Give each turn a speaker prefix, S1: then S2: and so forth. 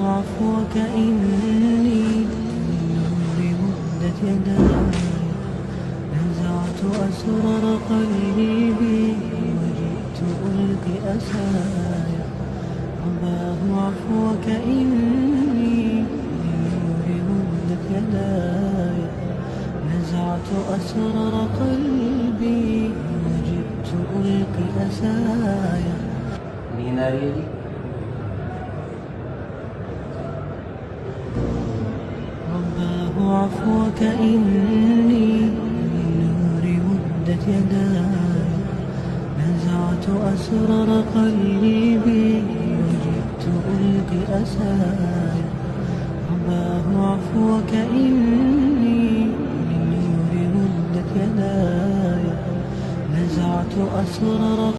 S1: عفوك إني للنور مدت يداي نزعت أسرار قلبي وجئت ألقي أسايا رباه عفوك إني للنور مدت يداي نزعت أسرار قلبي وجئت ألقي أسايا رباه عفوك إني للنور مدت يداي نزعت أسرار قلبي وجئت ألقي أسايا رباه عفوك إني للنور مدت يداي نزعت أسرار